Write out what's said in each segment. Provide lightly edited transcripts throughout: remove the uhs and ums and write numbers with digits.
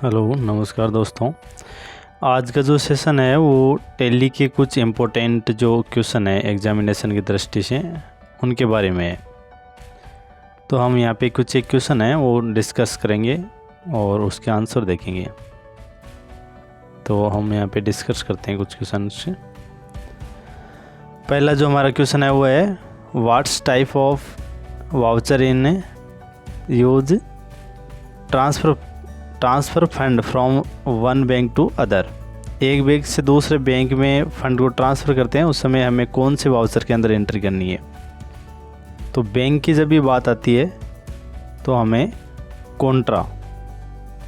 Hello नमस्कार दोस्तों। आज का जो सेशन है वो टैली के कुछ इम्पोर्टेंट जो क्वेश्चन है एग्जामिनेशन की दृष्टि से उनके बारे में है। तो हम यहाँ पे कुछ एक क्वेश्चन है वो डिस्कस करेंगे और उसके आंसर देखेंगे। तो हम यहाँ पे डिस्कस करते हैं कुछ क्वेश्चन से। पहला जो हमारा क्वेश्चन है वो है what's type of voucher in use transfer fund from one bank to other. एक बैंक से दूसरे बैंक में फ़ंड को ट्रांसफ़र करते हैं उस समय हमें कौन से वाउचर के अंदर एंट्री करनी है। तो बैंक की जब भी बात आती है तो हमें कॉन्ट्रा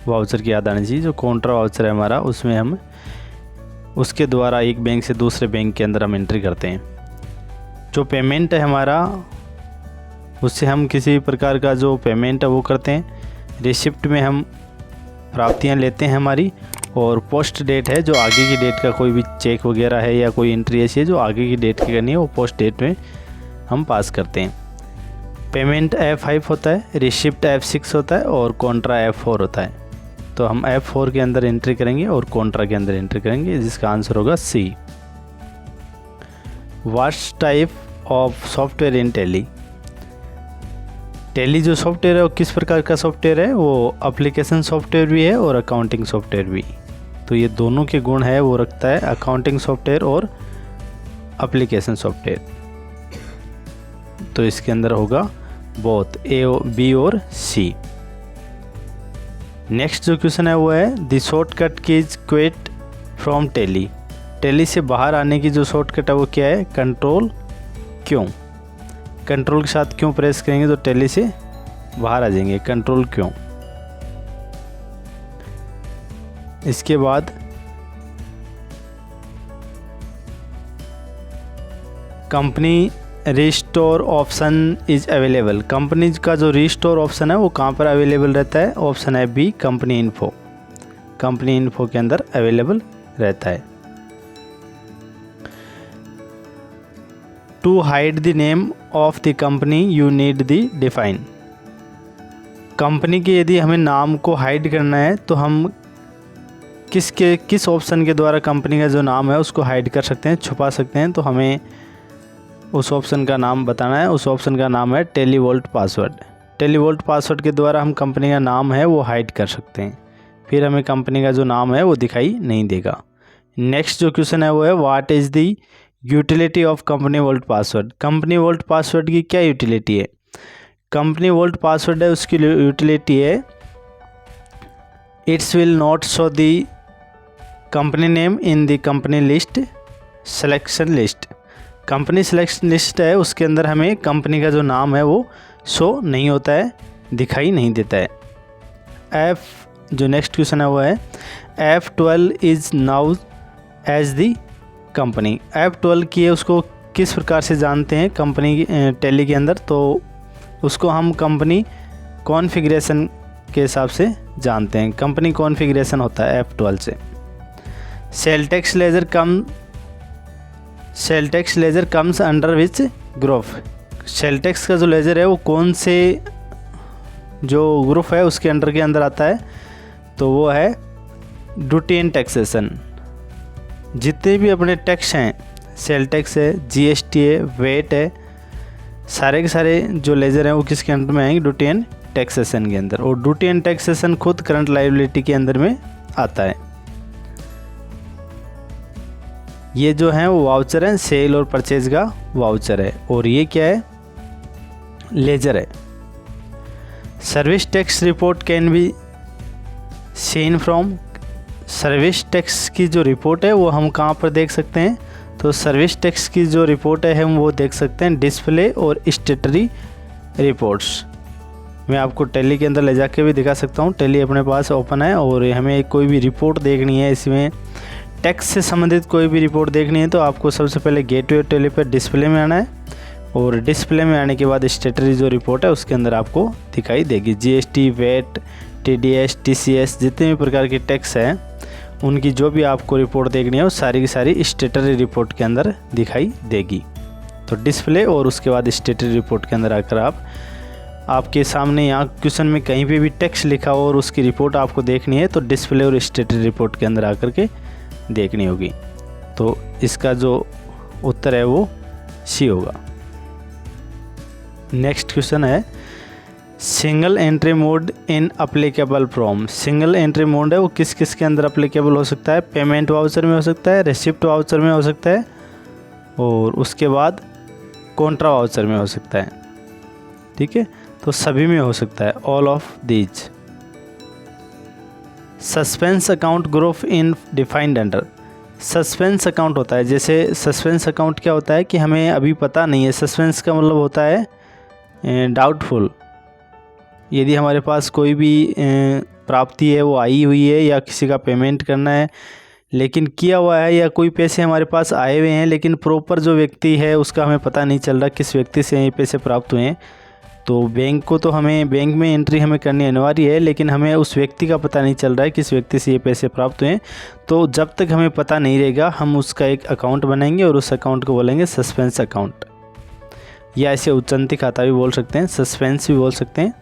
वाउचर की याद आनी चाहिए। जो कॉन्ट्रा वाउचर है हमारा उसमें हम उसके द्वारा एक बैंक से दूसरे बैंक के अंदर हम एंट्री करते हैं। जो पेमेंट है हमारा उससे हम किसी प्रकार का जो पेमेंट है वो करते हैं। रिसिप्ट में हम प्राप्तियां लेते हैं हमारी, और पोस्ट डेट है जो आगे की डेट का कोई भी चेक वगैरह है या कोई एंट्री ऐसी है जो आगे की डेट की करनी है वो पोस्ट डेट में हम पास करते हैं। पेमेंट F5 होता है, रिसिप्ट F6 होता है और कॉन्ट्रा F4 होता है। तो हम F4 के अंदर एंट्री करेंगे और कॉन्ट्रा के अंदर एंट्री करेंगे, जिसका आंसर होगा C। What's type of software in tally. Tally जो सॉफ्टवेयर है वो किस प्रकार का सॉफ्टवेयर है, वो एप्लीकेशन सॉफ्टवेयर भी है और अकाउंटिंग सॉफ्टवेयर भी। तो ये दोनों के गुण है वो रखता है, अकाउंटिंग सॉफ्टवेयर और एप्लीकेशन सॉफ्टवेयर। तो इसके अंदर होगा बोथ A, B और C। नेक्स्ट जो क्वेश्चन है वो है the shortcut keys quit from tally. Tally से बाहर आने की जो शॉर्टकट है वो क्या है, कंट्रोल क्यों। कंट्रोल के साथ क्यों प्रेस करेंगे तो टैली से बाहर आ जाएंगे, कंट्रोल क्यों। इसके बाद company restore option is available. Company का जो रिस्टोर ऑप्शन है वो कहाँ पर अवेलेबल रहता है, ऑप्शन है B company info. Company info के अंदर अवेलेबल रहता है। To hide the name of the company you need the define. Company के यदि हमें नाम को हाइड करना है तो हम किस ऑप्शन के द्वारा कंपनी का जो नाम है उसको हाइड कर सकते हैं, छुपा सकते हैं। तो हमें उस ऑप्शन का नाम बताना है। उस ऑप्शन का नाम है टेलीवोल्ट पासवर्ड। टेलीवोल्ट पासवर्ड के द्वारा हम कंपनी का नाम है वो हाइड कर सकते हैं, फिर हमें कंपनी का जो नाम है वो दिखाई नहीं देगा। नेक्स्ट जो क्वेश्चन है वो है what is the utility of company volt password. Company volt password की क्या यूटिलिटी है। कंपनी वोल्ट पासवर्ड है उसकी यूटिलिटी है it's will not show the company name in the company list selection list. Company selection list है उसके अंदर हमें कंपनी का जो नाम है वो शो नहीं होता है, दिखाई नहीं देता है। जो नेक्स्ट क्वेश्चन है वो है F12 is now as the company. F12 की है उसको किस प्रकार से जानते हैं कंपनी टैली के अंदर, तो उसको हम कंपनी कॉन्फ़िगरेशन के हिसाब से जानते हैं। कंपनी कॉन्फ़िगरेशन होता है F12 से। Sale tax ledger comes under which group. Sale tax का जो लेजर है वो कौन से जो ग्रुप है उसके अंडर के अंदर आता है, तो वो है ड्यूटी एंड टैक्सेशन। जितने भी अपने टैक्स हैं, सेल टैक्स है, GST है, वेट है, सारे के सारे जो लेजर हैं वो किसके अंडर में आएंगे, ड्यूटी एंड टैक्सेशन के अंदर। और ड्यूटी एंड टैक्सेशन खुद करंट लायबिलिटी के अंदर में आता है। ये जो है वो वाउचर है, सेल और परचेज का वाउचर है। और ये क्या है, लेजर है। Service tax report can be seen from. Service tax की जो रिपोर्ट है वो हम कहाँ पर देख सकते हैं, तो सर्विस टैक्स की जो रिपोर्ट है हम वो देख सकते हैं डिस्प्ले और स्टेटरी रिपोर्ट्स। मैं आपको टैली के अंदर ले जाके भी दिखा सकता हूँ। टैली अपने पास ओपन है और हमें कोई भी रिपोर्ट देखनी है, इसमें टैक्स से संबंधित कोई भी रिपोर्ट देखनी है तो आपको सबसे पहले गेटवे टैली पर डिस्प्ले में आना है, और डिस्प्ले में आने के बाद स्टेटरी जो रिपोर्ट है उसके अंदर आपको दिखाई देगी। GST, वेट, TDS, TCS जितने भी प्रकार के टैक्स हैं उनकी जो भी आपको रिपोर्ट देखनी है वो सारी की सारी स्टेटरी रिपोर्ट के अंदर दिखाई देगी। तो डिस्प्ले और उसके बाद स्टेटरी रिपोर्ट के अंदर आकर आप आपके सामने यहाँ क्वेश्चन में कहीं पे भी टेक्स्ट लिखा हो और उसकी रिपोर्ट आपको देखनी है तो डिस्प्ले और स्टेटस रिपोर्ट के अंदर आकर के देखनी होगी। तो इसका जो उत्तर है वो सी होगा। नेक्स्ट क्वेश्चन है single entry mode in applicable from. Single entry mode है वो किस किस के अंदर अप्लीकेबल हो सकता है? पेमेंट वाउचर में हो सकता है, रिसिप्ट वाउचर में हो सकता है और उसके बाद कॉन्ट्रा वाउचर में हो सकता है। ठीक है, तो सभी में हो सकता है, all of these. Suspense account group in defined under. Suspense account होता है, जैसे सस्पेंस अकाउंट क्या होता है कि हमें अभी पता नहीं है। सस्पेंस का मतलब होता है डाउटफुल। यदि हमारे पास कोई भी प्राप्ति है वो आई हुई है या किसी का पेमेंट करना है लेकिन किया हुआ है, या कोई पैसे हमारे पास आए हुए हैं लेकिन प्रॉपर जो व्यक्ति है उसका हमें पता नहीं चल रहा किस व्यक्ति से ये पैसे प्राप्त हुए हैं, तो बैंक को तो हमें बैंक में एंट्री हमें करनी अनिवार्य है, लेकिन हमें उस व्यक्ति का पता नहीं चल रहा है किस व्यक्ति से ये पैसे प्राप्त हुए हैं। तो जब तक हमें पता नहीं रहेगा हम उसका एक अकाउंट बनाएंगे और उस अकाउंट को बोलेंगे सस्पेंस अकाउंट, या इसे उच्चंती खाता भी बोल सकते हैं, सस्पेंस भी बोल सकते हैं।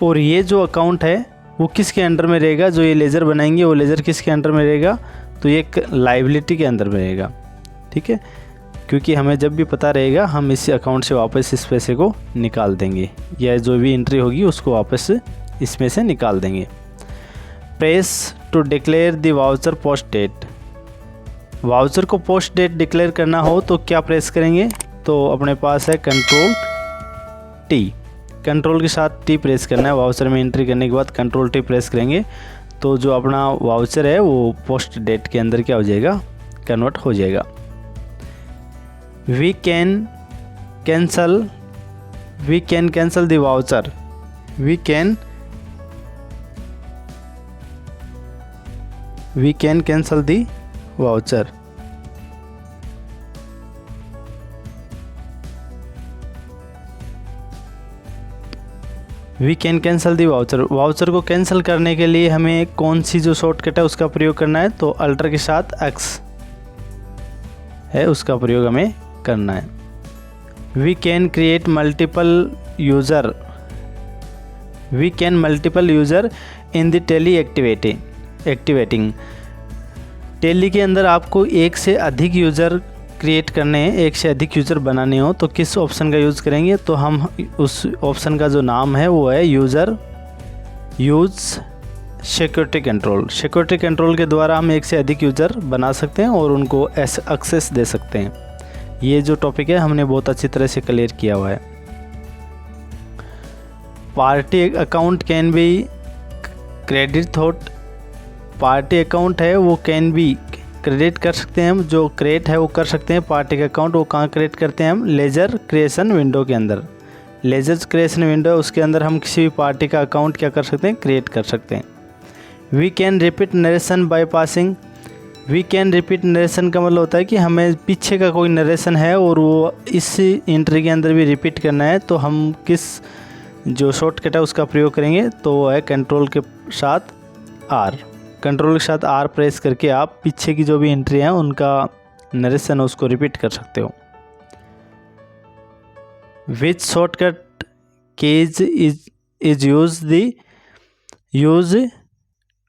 और ये जो अकाउंट है वो किसके अंडर में रहेगा? जो ये लेजर बनाएंगे वो लेजर किसके अंडर में रहेगा? तो ये एक लायबिलिटी के अंदर में रहेगा। ठीक है, क्योंकि हमें जब भी पता रहेगा हम इस अकाउंट से वापस इस पैसे को निकाल देंगे, या जो भी एंट्री होगी उसको वापस इसमें से निकाल देंगे। Press to declare the voucher post date. Voucher को पोस्ट डेट डिक्लेयर करना हो तो क्या प्रेस करेंगे? तो अपने पास है कंट्रोल टी, कंट्रोल के साथ टी प्रेस करना है। वाउचर में एंट्री करने के बाद कंट्रोल टी प्रेस करेंगे तो जो अपना वाउचर है वो पोस्ट डेट के अंदर क्या हो जाएगा? कन्वर्ट हो जाएगा। We can cancel the voucher. We can cancel the voucher. We can cancel the voucher. Voucher को कैंसिल करने के लिए हमें कौन सी जो शॉर्टकट है उसका प्रयोग करना है? तो अल्टर के साथ एक्स है उसका प्रयोग हमें करना है। We can create multiple user. We can multiple user in the Tally activating. Tally के अंदर आपको एक से अधिक यूज़र क्रिएट करने हैं, एक से अधिक यूज़र बनाने हो तो किस ऑप्शन का यूज़ करेंगे? तो हम उस ऑप्शन का जो नाम है वो है use security control. Security control के द्वारा हम एक से अधिक यूज़र बना सकते हैं और उनको एक्सेस दे सकते हैं। ये जो टॉपिक है हमने बहुत अच्छी तरह से क्लियर किया हुआ है। Party account can be credit thought. Party account है वो कैन बी क्रेडिट कर सकते हैं हम, जो क्रिएट है वो कर सकते हैं। पार्टी का अकाउंट वो कहाँ क्रिएट करते हैं हम? लेजर क्रिएशन विंडो के अंदर। लेजर क्रिएशन विंडो है उसके अंदर हम किसी भी पार्टी का अकाउंट क्या कर सकते हैं? क्रिएट कर सकते हैं। We can repeat narration by passing. We can repeat narration का मतलब होता है कि हमें पीछे का कोई नरेशन है और वो इस एंट्री के अंदर भी रिपीट करना है, तो हम किस जो शॉर्टकट है उसका प्रयोग करेंगे? तो वो है कंट्रोल के साथ आर। कंट्रोल के साथ आर प्रेस करके आप पीछे की जो भी एंट्री है उनका नरेशन है उसको रिपीट कर सकते हो। Which shortcut keys is use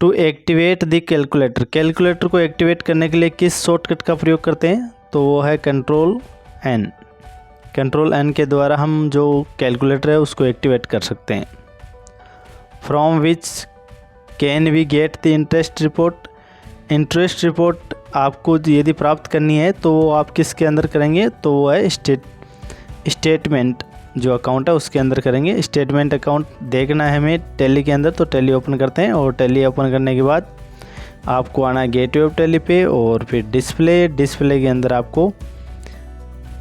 to activate the calculator. Calculator को एक्टिवेट करने के लिए किस शॉर्टकट का प्रयोग करते हैं? तो वो है कंट्रोल एन। कंट्रोल एन के द्वारा हम जो कैलकुलेटर है उसको एक्टिवेट कर सकते हैं। From which can we get the interest report. Interest report आपको यदि प्राप्त करनी है तो वो आप किसके अंदर करेंगे? तो वो है स्टेटमेंट जो अकाउंट है उसके अंदर करेंगे। स्टेटमेंट अकाउंट देखना है हमें टैली के अंदर, तो टैली ओपन करते हैं और टैली ओपन करने के बाद आपको आना है गेटवे ऑफ टैली पे और फिर डिस्प्ले के अंदर आपको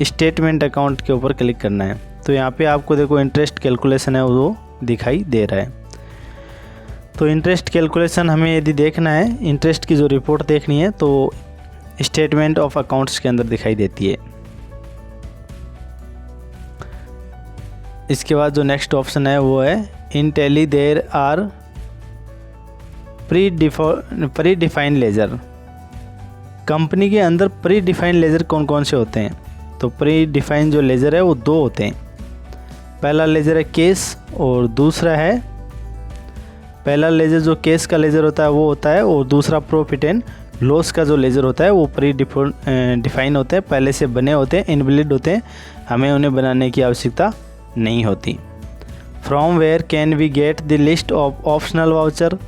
स्टेटमेंट अकाउंट के ऊपर क्लिक करना है। तो यहाँ पे आपको देखो इंटरेस्ट कैलकुलेशन है वो दिखाई दे रहा है। तो इंटरेस्ट कैलकुलेशन हमें यदि देखना है, इंटरेस्ट की जो रिपोर्ट देखनी है तो स्टेटमेंट ऑफ अकाउंट्स के अंदर दिखाई देती है। इसके बाद जो नेक्स्ट ऑप्शन है वो है in Tally there are predefined ledger. Company के अंदर प्री डिफाइंड लेजर कौन कौन से होते हैं? तो प्री डिफाइंड जो लेजर है वो दो होते हैं। पहला लेज़र है केस और दूसरा है, पहला लेज़र जो केस का लेज़र होता है वो होता है, और दूसरा प्रॉफिट एंड लॉस का जो लेज़र होता है वो प्री डिफाइन होते हैं, पहले से बने होते हैं, इनबिल्ट होते हैं, हमें उन्हें बनाने की आवश्यकता नहीं होती। From where can we get the list of optional voucher.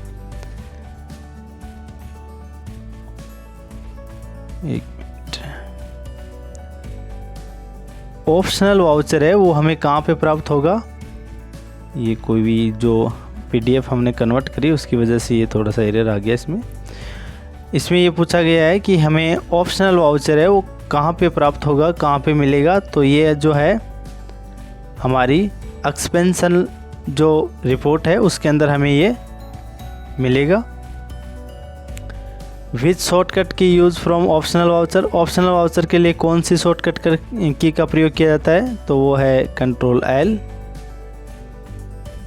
Optional voucher है वो हमें कहाँ पे प्राप्त होगा, ये कोई भी जो PDF हमने कन्वर्ट करी उसकी वजह से ये थोड़ा सा एरर आ गया इसमें ये पूछा गया है कि हमें ऑप्शनल वाउचर है वो कहाँ पे प्राप्त होगा, कहाँ पे मिलेगा। तो ये जो है हमारी एक्सपेंशन जो रिपोर्ट है उसके अंदर हमें ये मिलेगा। विच शॉर्टकट की use from optional voucher, optional voucher के लिए कौन सी शॉर्टकट की का प्रयोग किया जाता है, तो वो है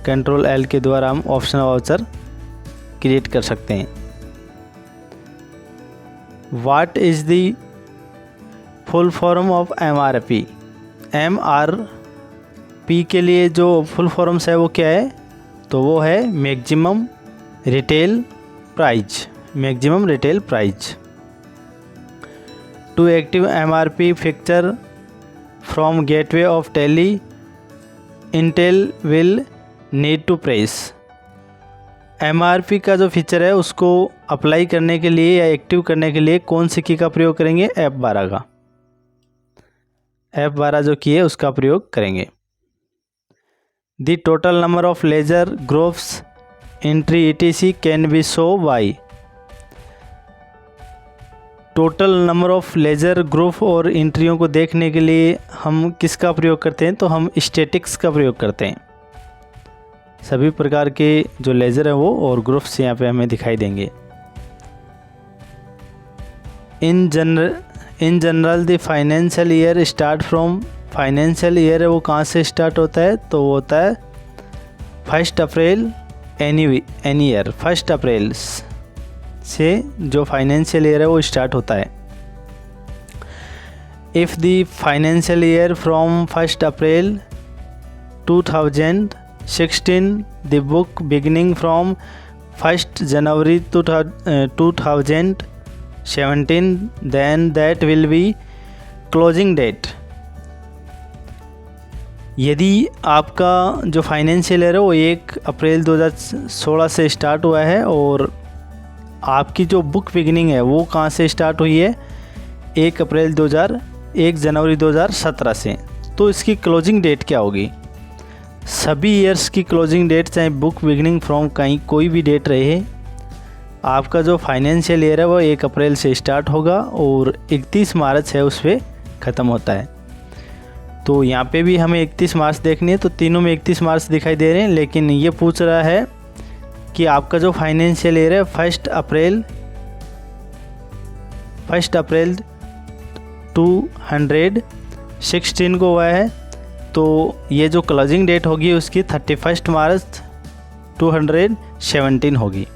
कंट्रोल L के द्वारा हम ऑप्शनल वाउचर क्रिएट कर सकते हैं। What is the full form of MRP, MRP के लिए जो फुल फॉर्म्स है वो क्या है, तो वो है maximum retail price. To active MRP feature from gateway of Tally, Intel will need to press. MRP का जो फीचर है उसको अप्लाई करने के लिए या एक्टिव करने के लिए कौन सी की का प्रयोग करेंगे, F12 का, F12 जो की है उसका प्रयोग करेंगे। The total number of ledger groups entry ETC can be show by. Total number of ledger group और एंट्रियों को देखने के लिए हम किसका प्रयोग करते हैं, तो हम स्टैटिक्स का प्रयोग करते हैं। सभी प्रकार के जो लेज़र हैं वो और ग्रुप्स यहाँ पे हमें दिखाई देंगे। In general the financial year start from, financial year है वो कहाँ से स्टार्ट होता है, तो वो होता है 1 अप्रैल एनी ईयर, 1 अप्रैल से जो फाइनेंशियल ईयर है वो स्टार्ट होता है। If the financial year from 1 April 2016 the book beginning from 1 January 2017 then that will be closing date। यदि आपका जो फाइनेंशियल ईयर है वो 1 अप्रैल 2016 से स्टार्ट हुआ है और आपकी जो बुक बिगिनिंग है वो कहाँ से स्टार्ट हुई है, 1 जनवरी 2017 से, तो इसकी क्लोजिंग डेट क्या होगी। सभी ईयर्स की क्लोजिंग डेट चाहे बुक बिगिनिंग फ्रॉम कहीं कोई भी डेट रहे, आपका जो फाइनेंशियल ईयर है वो 1 अप्रैल से स्टार्ट होगा और 31 मार्च है उस पर ख़त्म होता है। तो यहाँ पे भी हमें 31 मार्च देखनी है, तो तीनों में 31 मार्च दिखाई दे रहे हैं, लेकिन ये पूछ रहा है कि आपका जो फाइनेंशियल ईयर है 1 अप्रैल 2016 को हुआ है, तो ये जो क्लोजिंग डेट होगी उसकी 31 मार्च 2017 होगी।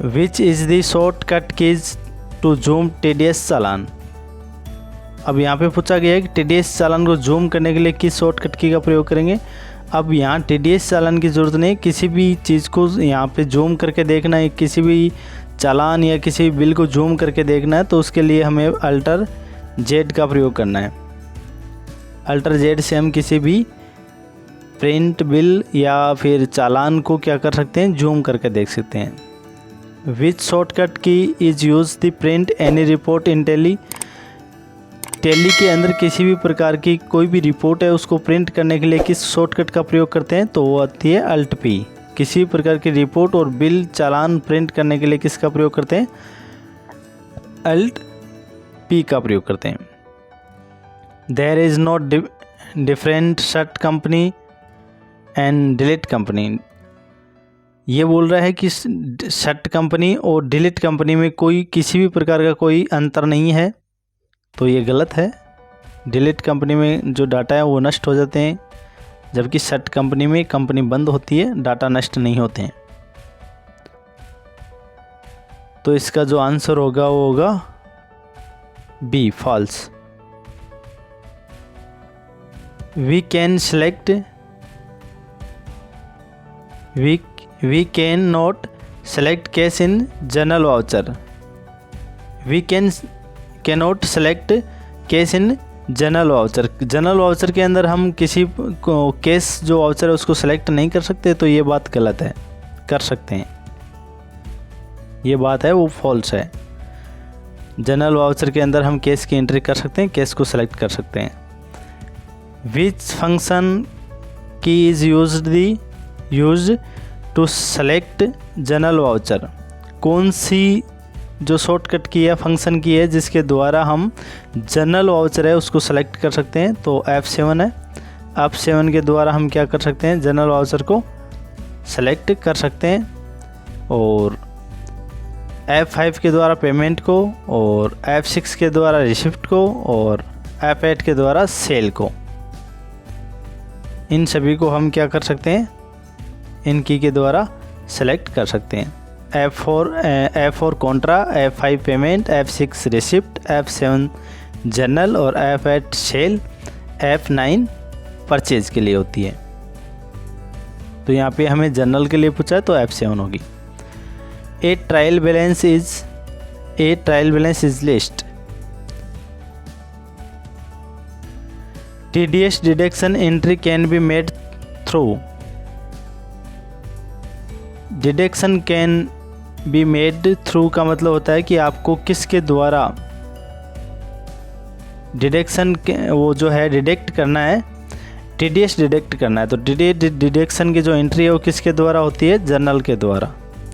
Which is the shortcut keys to zoom TDS challan. अब यहाँ पे पूछा गया है कि TDS चालान को जूम करने के लिए किस शॉर्टकट की का प्रयोग करेंगे। अब यहाँ TDS चालान की ज़रूरत नहीं, किसी भी चीज़ को यहाँ पे जूम करके देखना है, किसी भी चालान या किसी भी बिल को जूम करके देखना है, तो उसके लिए हमें अल्टर Z का प्रयोग करना है। अल्टर Z से हम किसी भी प्रिंट बिल या फिर चालान को क्या कर सकते हैं, जूम करके देख सकते हैं। Which shortcut key is use the print any report in Tally. Tally के अंदर किसी भी प्रकार की कोई भी रिपोर्ट है उसको प्रिंट करने के लिए किस शॉर्टकट का प्रयोग करते हैं, तो वो आती है Alt P। किसी भी प्रकार की रिपोर्ट और बिल चालान प्रिंट करने के लिए किसका प्रयोग करते हैं, Alt P का प्रयोग करते हैं। There is not different shut company and delete company. ये बोल रहा है कि शट कंपनी और डिलीट कंपनी में कोई किसी भी प्रकार का कोई अंतर नहीं है, तो ये गलत है। डिलीट कंपनी में जो डाटा है वो नष्ट हो जाते हैं, जबकि शट कंपनी में कंपनी बंद होती है, डाटा नष्ट नहीं होते हैं। तो इसका जो आंसर होगा वो होगा B, false. we can select we cannot select cash in general voucher. We cannot select cash in general voucher. General voucher के अंदर हम किसी को केस जो वाउचर है उसको सेलेक्ट नहीं कर सकते, तो ये बात गलत है. कर सकते हैं, ये बात है वो फॉल्स है. जनरल वाउचर के अंदर हम केस की एंट्री कर सकते हैं, केस को सेलेक्ट कर सकते हैं. Which function key is use to select general voucher. कौन सी जो शॉर्टकट की है, फंक्शन की है, जिसके द्वारा हम जनरल वाउचर है उसको सेलेक्ट कर सकते हैं, तो F7 है. F7 के द्वारा हम क्या कर सकते हैं, जनरल वाउचर को सेलेक्ट कर सकते हैं. और F5 के द्वारा पेमेंट को, और F6 के द्वारा रिसिप्ट को, और F8 के द्वारा सेल को. इन सभी को हम क्या कर सकते हैं, इन की के द्वारा सेलेक्ट कर सकते हैं. F4 Contra, F5 payment, F6 receipt, F7 general और F8 सेल, F9 परचेज के लिए होती है. तो यहाँ पे हमें जनरल के लिए पूछा है तो F7 होगी. ए trial balance is list. TDS deduction entry can be made through. Deduction can be made through का मतलब होता है कि आपको किसके द्वारा डिडक्शन वो जो है डिडक्ट करना है, TDS डिडक्ट करना है. तो डिडक्शन की जो एंट्री है वो किसके द्वारा होती है, जनरल के द्वारा,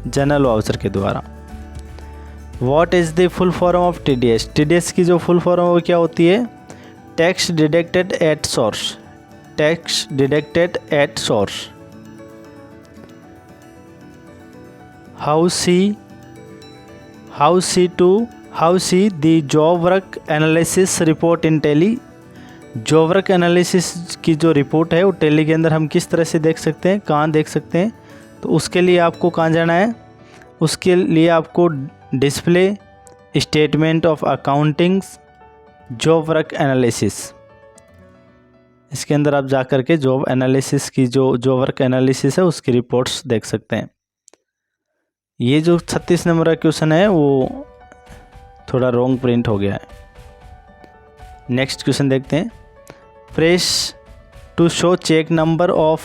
जनरल वाउचर के द्वारा. What is the full form of TDS. TDS की जो फुल फॉर्म है वो क्या होती है, tax deducted at source. Tax deducted at source. How see the job work analysis report in Tally. Job work analysis की जो रिपोर्ट है वो टेली के अंदर हम किस तरह से देख सकते हैं, कहाँ देख सकते हैं. तो उसके लिए आपको कहाँ जाना है, उसके लिए आपको display statement of accountings job work analysis, इसके अंदर आप जा कर के जॉब एनालिसिस की जो जॉब वर्क एनालिसिस है उसकी रिपोर्ट्स देख सकते हैं. ये जो 36 नंबर का क्वेश्चन है वो थोड़ा रॉन्ग प्रिंट हो गया है. नेक्स्ट क्वेश्चन देखते हैं. Press to show check number of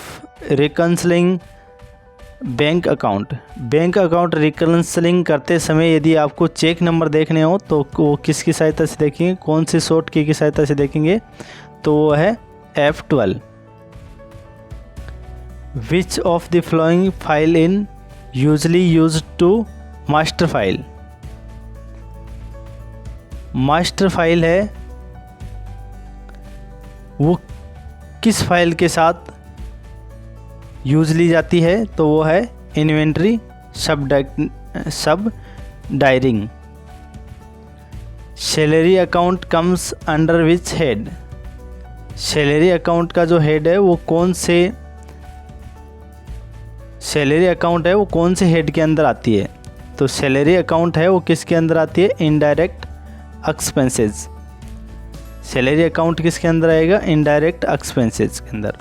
reconciling bank account. Bank account reconciling करते समय यदि आपको चेक नंबर देखने हो तो वो किसकी सहायता से देखेंगे, कौन सी शॉर्ट की सहायता से देखेंगे, तो वो है F12. Which of the flowing file in usually use to master file. Master file है वो किस फाइल के साथ यूज ली जाती है, तो वो है इन्वेंट्री सब daring. Salary account comes under विच हेड. सैलरी अकाउंट का जो हेड है वो कौन से, सैलरी अकाउंट है वो कौन से हेड के अंदर आती है, तो सैलरी अकाउंट है वो किसके अंदर आती है, इनडायरेक्ट एक्सपेंसेस. सैलरी अकाउंट किसके अंदर आएगा, इनडायरेक्ट एक्सपेंसेस के अंदर.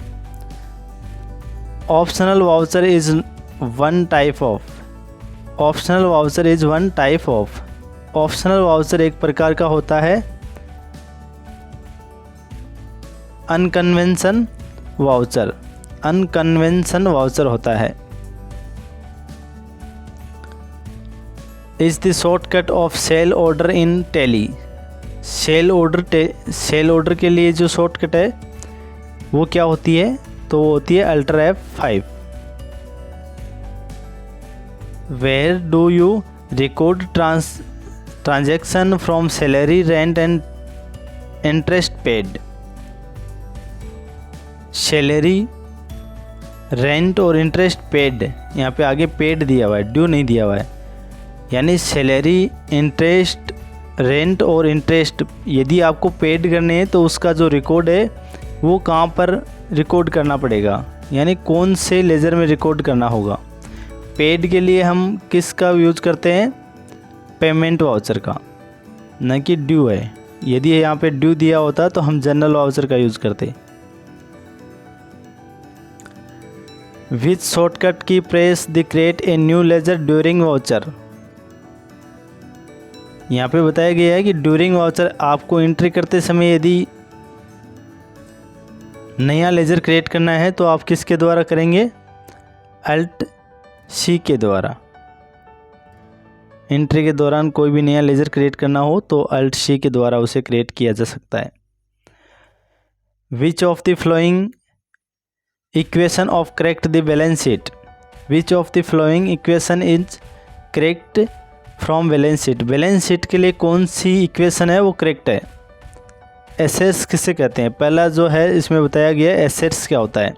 Optional voucher is one type of. Optional voucher is one type of. Optional voucher एक प्रकार का होता है अनकन्वेंशन वाउचर. अनकन्वेंशन वाउचर होता है. Is the shortcut of sale order in Tally. Sale order के लिए जो शॉर्टकट है वो क्या होती है, तो वो होती है alter F5. Where do you record transaction from salary, rent and interest paid. Salary, rent और इंटरेस्ट पेड, यहाँ पे आगे पेड दिया हुआ है, ड्यू नहीं दिया हुआ है. यानी सैलरी, इंटरेस्ट, रेंट और इंटरेस्ट यदि आपको पेड करने हैं तो उसका जो रिकॉर्ड है वो कहाँ पर रिकॉर्ड करना पड़ेगा, यानी कौन से लेजर में रिकॉर्ड करना होगा. पेड के लिए हम किसका यूज करते हैं, पेमेंट वाउचर का, न कि ड्यू है. यदि यहाँ पे ड्यू दिया होता तो हम जनरल वाउचर का यूज़ करते. Which shortcut key press the create a new ledger during voucher. यहाँ पे बताया गया है कि ड्यूरिंग वाउचर आपको एंट्री करते समय यदि नया लेजर क्रिएट करना है तो आप किसके द्वारा करेंगे, अल्ट सी के द्वारा। एंट्री के दौरान कोई भी नया लेजर क्रिएट करना हो तो अल्ट सी के द्वारा उसे क्रिएट किया जा सकता है। विच of the flowing equation of correct the balance sheet. Which of the flowing equation is correct from balance sheet. Balance sheet के लिए कौन सी इक्वेशन है वो करेक्ट है। एसेट्स किसे कहते हैं, पहला जो है इसमें बताया गया है एसेट्स क्या होता है,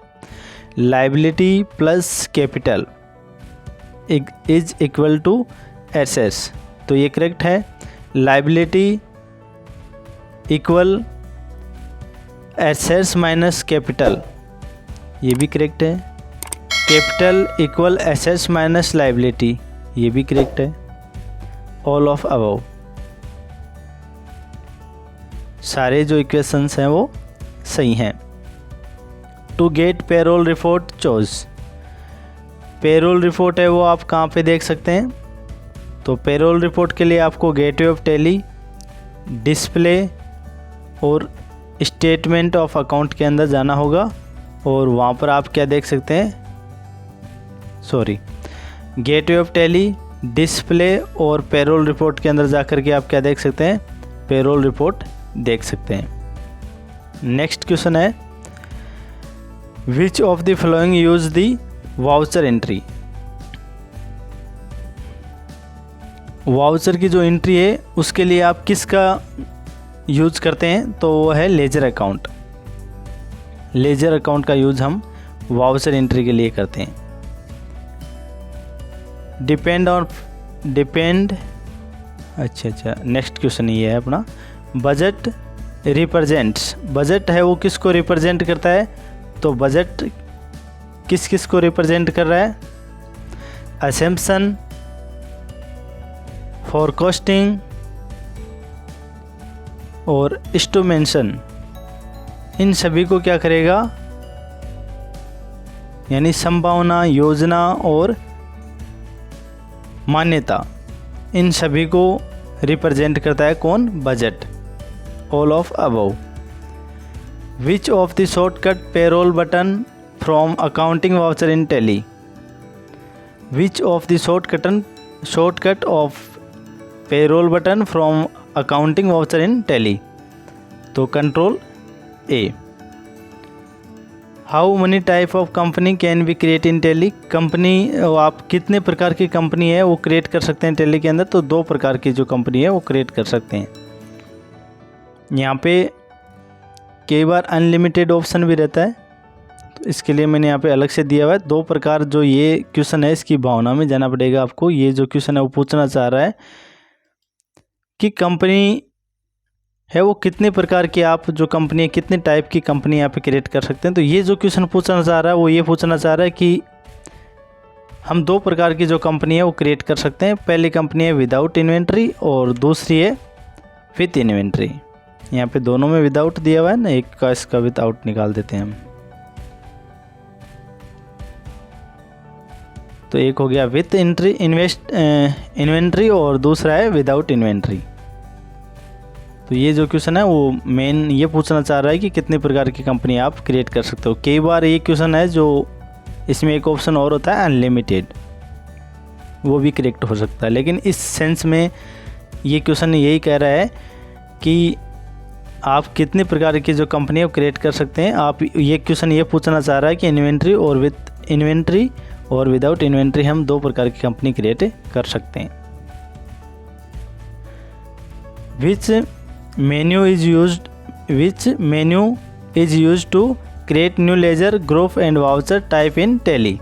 liability plus capital is equal to assets, तो ये करेक्ट है। Liability equal assets minus capital, ये भी करेक्ट है। Capital equal assets minus liability, ये भी करेक्ट है। ऑल ऑफ अबव, सारे जो इक्वेशंस हैं वो सही हैं। To get payroll report choose. Payroll report है वो आप कहाँ पे देख सकते हैं, तो पेरोल रिपोर्ट के लिए आपको गेटवे ऑफ टैली, डिस्प्ले और स्टेटमेंट ऑफ अकाउंट के अंदर जाना होगा और वहाँ पर आप क्या देख सकते हैं, गेटवे ऑफ टैली, डिस्प्ले और पेरोल रिपोर्ट के अंदर जाकर के आप क्या देख सकते हैं, पेरोल रिपोर्ट देख सकते हैं। नेक्स्ट क्वेश्चन है विच of the following use the voucher entry. Voucher की जो एंट्री है उसके लिए आप किसका यूज करते हैं, तो वो है लेजर अकाउंट। लेजर अकाउंट का यूज हम वाउचर एंट्री के लिए करते हैं। डिपेंड अच्छा नेक्स्ट क्वेश्चन ये है अपना, बजट रिप्रेजेंट्स। बजट है वो किसको रिप्रेजेंट करता है, तो बजट किस को रिप्रेजेंट कर रहा है, असम्पशन, फोरकास्टिंग और एस्टिमेशन, इन सभी को क्या करेगा, यानी संभावना, योजना और मान्यता, इन सभी को रिप्रेजेंट करता है कौन, budget. All of above. Which of the shortcut payroll button from accounting voucher in Tally. Which of the shortcut of payroll button from accounting voucher in Tally, तो control A. How many type of company can be create in Tally. Company आप कितने प्रकार की company है वो create कर सकते हैं टैली के अंदर, तो 2 प्रकार की जो कंपनी है वो क्रिएट कर सकते हैं। यहाँ पे कई बार अनलिमिटेड ऑप्शन भी रहता है, तो इसके लिए मैंने यहाँ पे अलग से दिया हुआ है 2 प्रकार। जो ये क्वेश्चन है इसकी भावना में जाना पड़ेगा आपको। ये जो क्वेश्चन है वो पूछना चाह रहा है कि कंपनी है वो कितने प्रकार की, आप जो कंपनी है कितने टाइप की कंपनी यहाँ पे क्रिएट कर सकते हैं। तो ये जो क्वेश्चन पूछना चाह रहा है वो ये पूछना चाह रहा है कि हम 2 प्रकार की जो कंपनी है वो क्रिएट कर सकते हैं। पहली कंपनी है विदाउट इन्वेंट्री और दूसरी है विथ इन्वेंट्री। यहाँ पे दोनों में विदाउट दिया हुआ है ना, एक का इसका विदाउट निकाल देते हैं हम। तो एक हो गया विथ इन्वेंट्री और दूसरा है विदाउट इन्वेंट्री। तो ये जो क्वेश्चन है वो मेन ये पूछना चाह रहा है कि कितने प्रकार की कंपनी आप क्रिएट कर सकते हो। कई बार ये क्वेश्चन है जो इसमें एक ऑप्शन और होता है अनलिमिटेड, वो भी करेक्ट हो सकता है, लेकिन इस सेंस में ये क्वेश्चन यही कह रहा है कि आप कितने प्रकार की जो कंपनी है वो क्रिएट कर सकते हैं। आप ये क्वेश्चन ये पूछना चाह रहा है कि इन्वेंट्री और विथ इन्वेंट्री और विदाउट इन्वेंट्री हम 2 प्रकार की कंपनी क्रिएट कर सकते हैं। Which menu is used to create new ledger group and voucher type in Tally.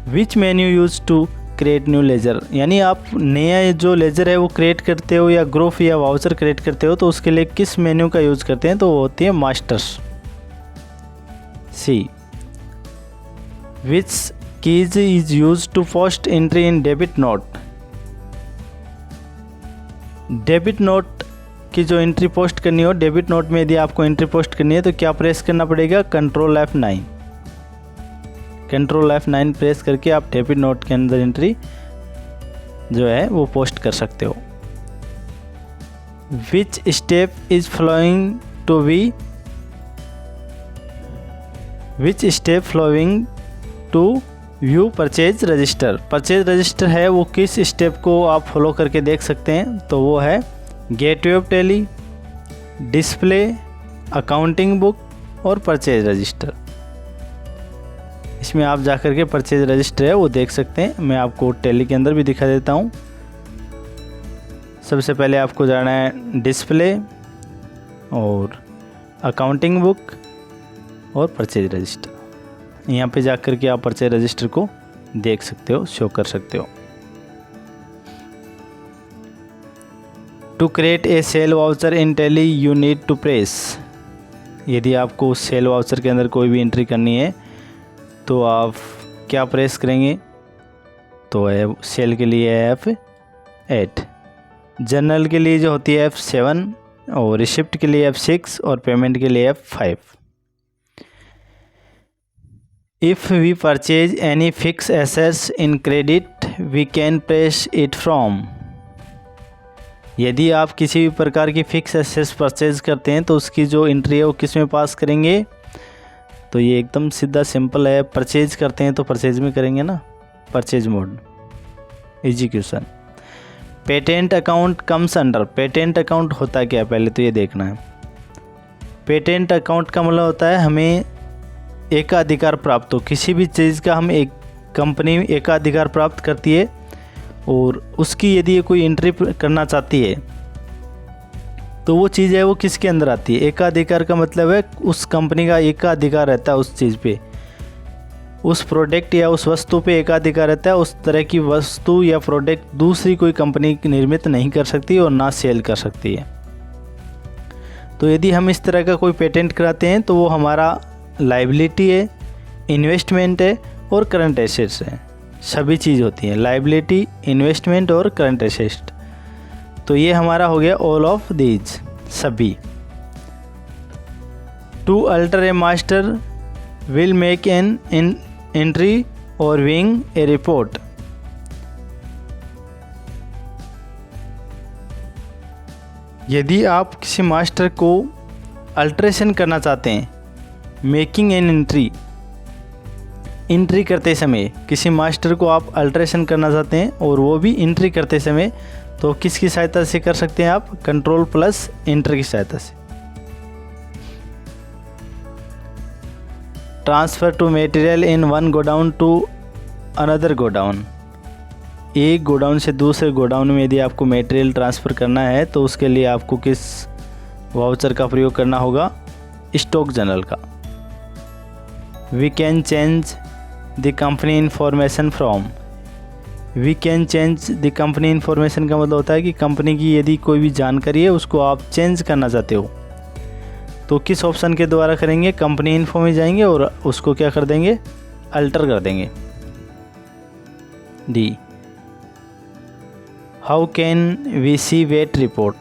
Which menu use to create new ledger, यानी आप नया जो लेजर है वो क्रिएट करते हो या ग्रुप या वाउचर क्रिएट करते हो तो उसके लिए किस मेन्यू का यूज करते हैं, तो वो होती है masters. See which keys is use to post entry in debit note. Debit note आपकी जो एंट्री पोस्ट करनी हो डेबिट नोट में, यदि आपको एंट्री पोस्ट करनी है तो क्या प्रेस करना पड़ेगा, control F9। Control F9 press करके आप डेबिट नोट के अंदर एंट्री जो है वो पोस्ट कर सकते हो। Which step is flowing to be, which step flowing to view purchase register. Purchase register है वो किस स्टेप को आप फॉलो करके देख सकते हैं, तो वो है gateway of Tally, display, accounting book और परचेज रजिस्टर। इसमें आप जाकर के परचेज रजिस्टर है वो देख सकते हैं। मैं आपको टैली के अंदर भी दिखा देता हूँ। सबसे पहले आपको जाना है डिस्प्ले और अकाउंटिंग बुक और परचेज रजिस्टर। यहाँ पे जाकर के आप परचेज रजिस्टर को देख सकते हो, शो कर सकते हो। To create a sale voucher in Tally you need to press. यदि आपको सेल वाउचर के अंदर कोई भी एंट्री करनी है तो आप क्या प्रेस करेंगे, तो सेल के लिए F8, जनरल के लिए जो होती है F7 और रिसिप्ट के लिए F6 और पेमेंट के लिए F5। If we purchase any fix assets in credit we can press it from. यदि आप किसी भी प्रकार की फिक्स एसेट्स परचेज करते हैं तो उसकी जो एंट्री है वो किस में पास करेंगे, तो ये एकदम सीधा सिंपल है। परचेज करते हैं तो परचेज में करेंगे ना, purchase mode, execution. Patent account comes under, patent account होता क्या है पहले तो ये देखना है। पेटेंट अकाउंट का मतलब होता है हमें एकाधिकार प्राप्त हो, किसी भी चीज़ का हम एक कंपनी एकाधिकार प्राप्त करती है और उसकी यदि कोई एंट्री करना चाहती है तो वो चीज़ है वो किसके अंदर आती है। एकाधिकार का मतलब है उस कंपनी का एकाधिकार रहता है उस चीज़ पे, उस प्रोडक्ट या उस वस्तु पे एकाधिकार रहता है। उस तरह की वस्तु या प्रोडक्ट दूसरी कोई कंपनी निर्मित नहीं कर सकती और ना सेल कर सकती है। तो यदि हम इस तरह का कोई पेटेंट कराते हैं तो वो हमारा लाइबिलिटी है, इन्वेस्टमेंट है और करंट एसेट्स है, सभी चीज़ होती हैं, लाइबिलिटी, इन्वेस्टमेंट और करंट एसेट्स। तो ये हमारा हो गया ऑल ऑफ दीज, सभी। To alter a master will make an entry or wing a report. यदि आप किसी मास्टर को अल्ट्रेशन करना चाहते हैं, मेकिंग एन एंट्री, एंट्री करते समय किसी मास्टर को आप अल्ट्रेशन करना चाहते हैं और वो भी एंट्री करते समय, तो किसकी सहायता से कर सकते हैं आप, कंट्रोल प्लस एंटर की सहायता से। Transfer to material in one godown to another godown. एक गोडाउन से दूसरे गोडाउन में यदि आपको मटेरियल ट्रांसफ़र करना है तो उसके लिए आपको किस वाउचर का प्रयोग करना होगा, स्टॉक जनरल का। We can change the company information from, we can change the company information का मतलब होता है कि कंपनी की यदि कोई भी जानकारी है उसको आप चेंज करना चाहते हो तो किस ऑप्शन के द्वारा करेंगे, कंपनी इन्फो में जाएंगे और उसको क्या कर देंगे, अल्टर कर देंगे। D, how can we see VAT report.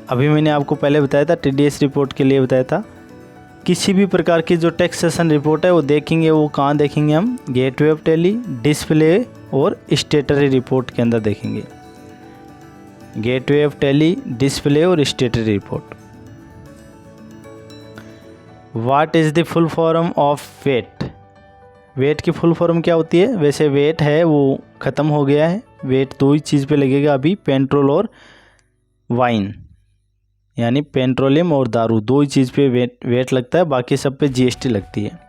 अभी मैंने आपको पहले बताया था, TDS रिपोर्ट के लिए बताया था। किसी भी प्रकार की जो टैक्सेशन रिपोर्ट है वो देखेंगे, वो कहाँ देखेंगे हम, गेटवे ऑफ टैली, डिस्प्ले और स्टेटरी रिपोर्ट के अंदर देखेंगे। गेटवे ऑफ टैली, डिस्प्ले और statutory report. What is the full form of VAT. VAT की फुल फॉर्म क्या होती है, वैसे वेट है वो ख़त्म हो गया है, वेट दो ही चीज़ पे लगेगा अभी, पेट्रोल और वाइन, यानी पेट्रोलियम और दारू, दो ही चीज़ पे वेट लगता है, बाकी सब पे GST लगती है।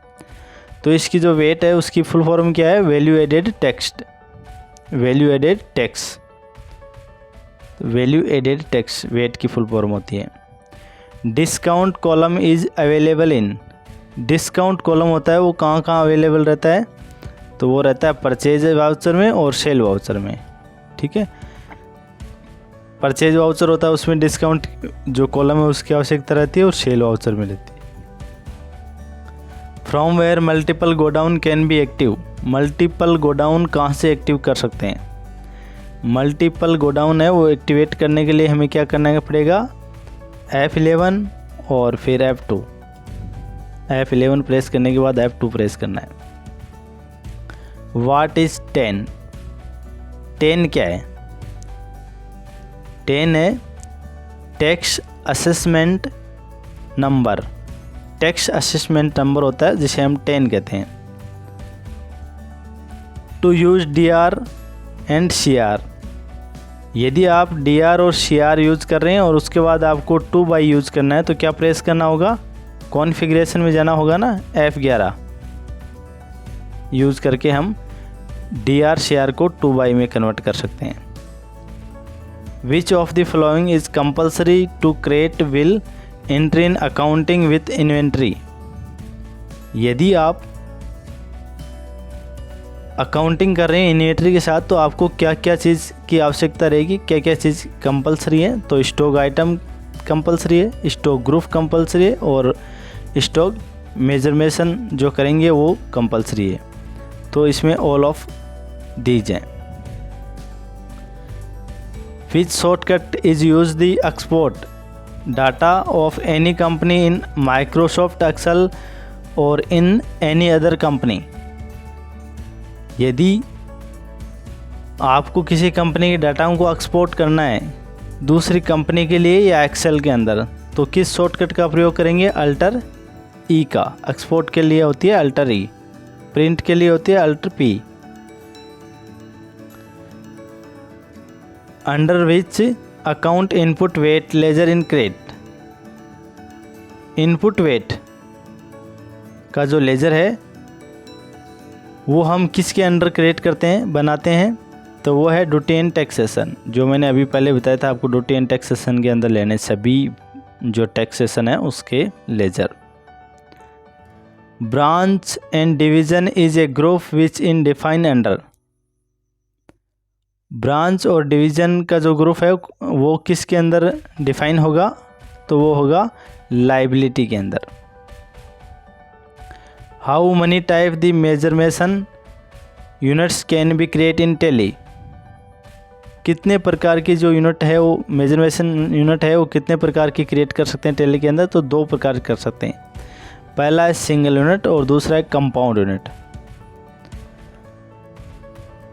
तो इसकी जो वेट है उसकी फुल फॉर्म क्या है, value added tax, value added tax, value added tax VAT की फुल फॉर्म होती है। Discount column is available in, discount column होता है वो कहाँ कहाँ अवेलेबल रहता है, तो वो रहता है परचेज वाउचर में और सेल वाउचर में। ठीक है, परचेज वाउचर होता है उसमें डिस्काउंट जो कॉलम है उसकी आवश्यकता रहती है और सेल वाउचर में रहती है। From where multiple godown can be active, multiple godown कहाँ से एक्टिव कर सकते हैं। मल्टीपल गोडाउन है वो एक्टिवेट करने के लिए हमें क्या करना पड़ेगा, F11 और फिर F2। F11 प्रेस करने के बाद F2 प्रेस करना है। What is 10? 10 क्या है? 10 है tax assessment number. Tax assessment number होता है जिसे हम 10 कहते हैं। To use DR and CR। यदि आप DR और CR यूज कर रहे हैं और उसके बाद आपको 2 बाई यूज करना है तो क्या प्रेस करना होगा? कॉन्फ़िगरेशन में जाना होगा ना, F11 यूज करके हम DR CR को 2 बाई में कन्वर्ट कर सकते हैं। Which of the following is compulsory to create will entry in accounting with inventory. यदि आप अकाउंटिंग कर रहे हैं इन्वेंट्री के साथ तो आपको क्या क्या चीज़ की आवश्यकता रहेगी, क्या क्या चीज़ कंपलसरी है? तो स्टॉक आइटम कंपलसरी है, स्टॉक ग्रुप कंपलसरी है और स्टॉक मेजरमेशन जो करेंगे वो कंपलसरी है। तो इसमें ऑल ऑफ दीज हैं। Which shortcut is use the export data of any company in Microsoft Excel or in any other company. यदि आपको किसी कंपनी के डाटा को एक्सपोर्ट करना है दूसरी कंपनी के लिए या एक्सेल के अंदर, तो किस शॉर्टकट का प्रयोग करेंगे? अल्टर ई का। एक्सपोर्ट के लिए होती है अल्टर ई, प्रिंट के लिए होती है alter P. Under which account input VAT ledger in credit. Input VAT का जो लेजर है वो हम किसके अंडर क्रिएट करते हैं, बनाते हैं? तो वो है ड्यूटी एंड टैक्सेशन, जो मैंने अभी पहले बताया था आपको। ड्यूटी एंड टैक्सेशन के अंदर लेने सभी जो टैक्सेशन है उसके ledger. Branch and division is a group which in define under. Branch और डिवीज़न का जो ग्रुप है वो किसके अंदर डिफाइन होगा? तो वो होगा लाइबिलिटी के अंदर। How many type the measurement units can be create in Tally. कितने प्रकार की जो यूनिट है वो मेजरमेशन यूनिट है वो कितने प्रकार की क्रिएट कर सकते हैं टैली के अंदर? तो 2 प्रकार कर सकते हैं। पहला है सिंगल यूनिट और दूसरा है compound unit.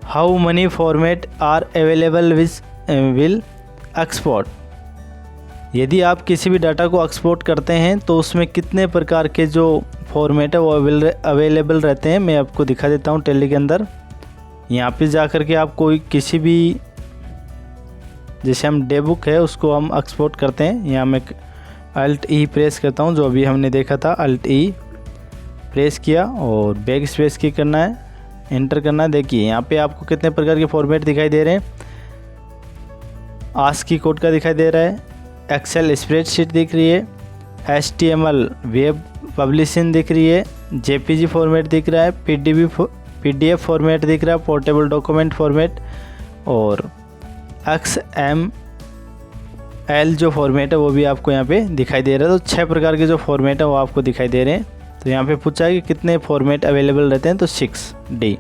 How many format are available will export. यदि आप किसी भी डाटा को एक्सपोर्ट करते हैं तो उसमें कितने प्रकार के जो फॉर्मेट है वो अवेलेबल रहते हैं। मैं आपको दिखा देता हूँ टैली के अंदर। यहाँ पे जा कर के आप कोई किसी भी, जैसे हम डे बुक है उसको हम एक्सपोर्ट करते हैं। यहाँ मैं अल्ट ई प्रेस करता हूँ, जो अभी हमने देखा था अल्ट ई प्रेस किया और बैक स्पेस की करना है, एंटर करना है। देखिए यहाँ पे आपको कितने प्रकार के फॉर्मेट दिखाई दे रहे हैं। आस्की कोड का दिखाई दे रहा है, एक्सेल स्प्रेडशीट दिख रही है, HTML वेब पब्लिशिंग दिख रही है, JPG फॉर्मेट दिख रहा है, PDF फॉर्मेट दिख रहा है, पोर्टेबल डॉक्यूमेंट फॉर्मेट और XML जो फॉर्मेट है वो भी आपको यहाँ पे दिखाई दे रहा है। तो 6 प्रकार के जो फॉर्मेट है वो आपको दिखाई दे रहे हैं। तो यहाँ पे पूछा है कि कितने फॉर्मेट अवेलेबल रहते हैं, तो 6D।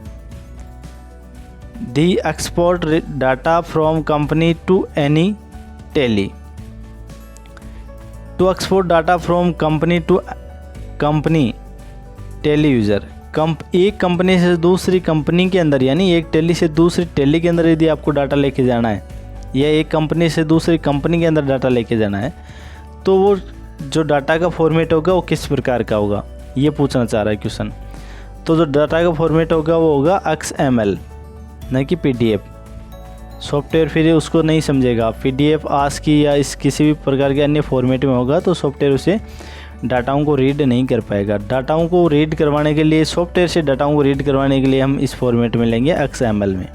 The export data from company to any Tally. To export data from company to company Tally user. एक कंपनी से दूसरी कंपनी के अंदर, यानी एक टैली से दूसरी टैली के अंदर यदि आपको डाटा लेके जाना है या एक कंपनी से दूसरी कंपनी के अंदर डाटा लेके जाना है तो वो जो डाटा का फॉर्मेट होगा वो किस प्रकार का होगा, ये पूछना चाह रहा है क्वेश्चन। तो जो डाटा का फॉर्मेट होगा वो होगा XML, न कि PDF। सॉफ्टवेयर फिर उसको नहीं समझेगा। PDF ASCII या इस किसी भी प्रकार के अन्य फॉर्मेट में होगा तो सॉफ्टवेयर उसे डाटाओं को रीड नहीं कर पाएगा। डाटाओं को रीड करवाने के लिए, सॉफ्टवेयर से डाटाओं को रीड करवाने के लिए हम इस फॉर्मेट में लेंगे XML में।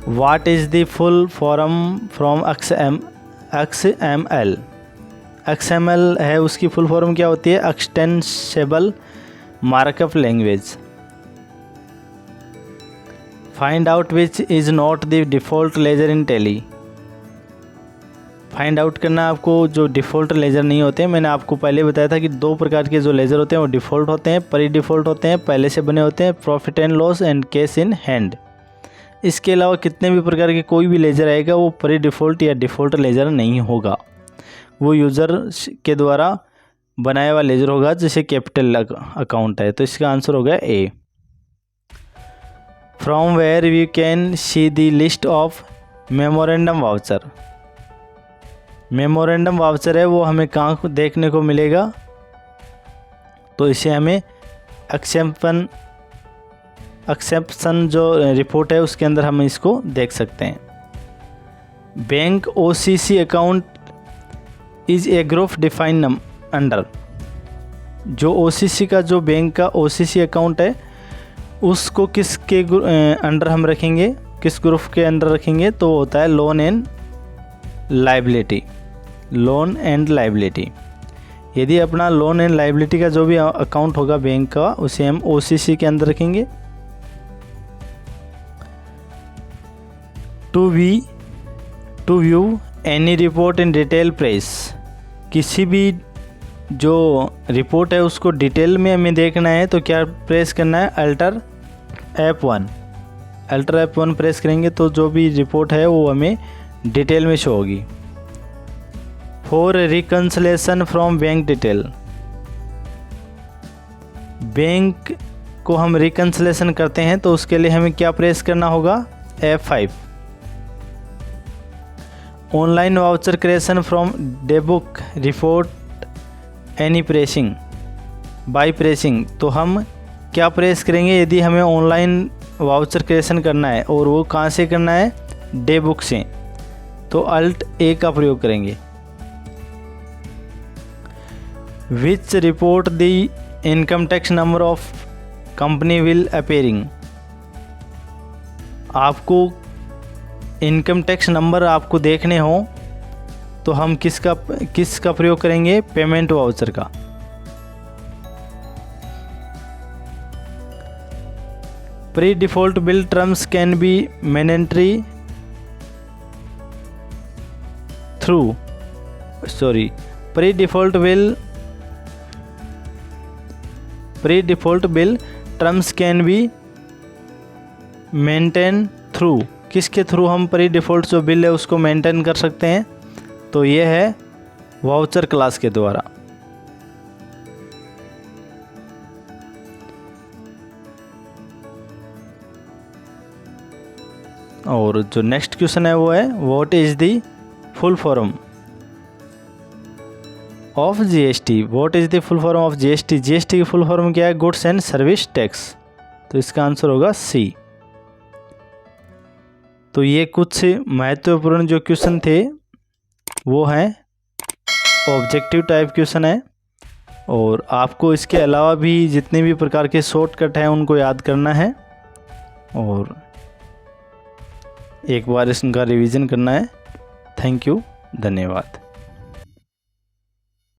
What is the full form from XML। XML है उसकी फुल फॉर्म क्या होती है? Extensible markup language. Find out which is not the default ledger in Tally. Find out करना आपको जो डिफ़ॉल्ट लेजर नहीं होते हैं। मैंने आपको पहले बताया था कि 2 प्रकार के जो लेजर होते हैं वो डिफ़ॉल्ट होते हैं, प्री डिफ़ॉल्ट होते हैं, पहले से बने होते हैं, profit and loss and cash in hand. इसके अलावा कितने भी प्रकार के कोई भी लेजर आएगा वो प्री डिफ़ॉल्ट या डिफ़ॉल्ट लेजर नहीं होगा, वो यूज़र के द्वारा बनाया हुआ लेजर होगा जैसे कैपिटल अकाउंट है। तो इसका आंसर होगा A. From where we can see the list of memorandum voucher. Memorandum voucher है वो हमें कहाँ देखने को मिलेगा, तो इसे हमें एक्सेप्शन जो रिपोर्ट है उसके अंदर हम इसको देख सकते हैं। Bank OCC account is a group defined under. जो OCC का जो बैंक का OCC अकाउंट है उसको किसके अंडर हम रखेंगे, किस ग्रुप के अंडर रखेंगे, तो होता है loan and liability. Loan and liability, यदि अपना लोन एंड लाइबिलिटी का जो भी अकाउंट होगा बैंक का उसे हम OCC के अंदर रखेंगे। To view any report in detail press, किसी भी जो रिपोर्ट है उसको डिटेल में हमें देखना है तो क्या प्रेस करना है, अल्टर F1 प्रेस करेंगे तो जो भी रिपोर्ट है वो हमें डिटेल में शो होगी। For reconciliation from bank detail, bank को हम रिकन्सिलेशन करते हैं तो उसके लिए हमें क्या प्रेस करना होगा, F5। Online voucher creation from day book report any pressing by pressing, तो हम क्या प्रेस करेंगे यदि हमें ऑनलाइन वाउचर क्रिएशन करना है और वो कहाँ से करना है, डेबुक से, तो Alt A का प्रयोग करेंगे। Which report the income tax number of company will appearing, आपको इनकम टैक्स नंबर आपको देखने हो तो हम किसका प्रयोग करेंगे, पेमेंट वाउचर का। Pre default bill terms can be mandatory through pre default bill terms can be maintain through, किसके थ्रू हम प्री डिफ़ॉल्ट जो बिल है उसको मेंटेन कर सकते हैं, तो ये है वाउचर क्लास के द्वारा। और जो नेक्स्ट क्वेश्चन है वो है what is the full form of GST। What is the full form of GST, GST की फुल फॉर्म क्या है, गुड्स एंड सर्विस टैक्स, तो इसका आंसर होगा C। तो ये कुछ महत्वपूर्ण जो क्वेश्चन थे वो हैं ऑब्जेक्टिव टाइप क्वेश्चन है, और आपको इसके अलावा भी जितने भी प्रकार के शॉर्टकट हैं उनको याद करना है और एक बार इसका रिवीजन करना है। थैंक यू, धन्यवाद।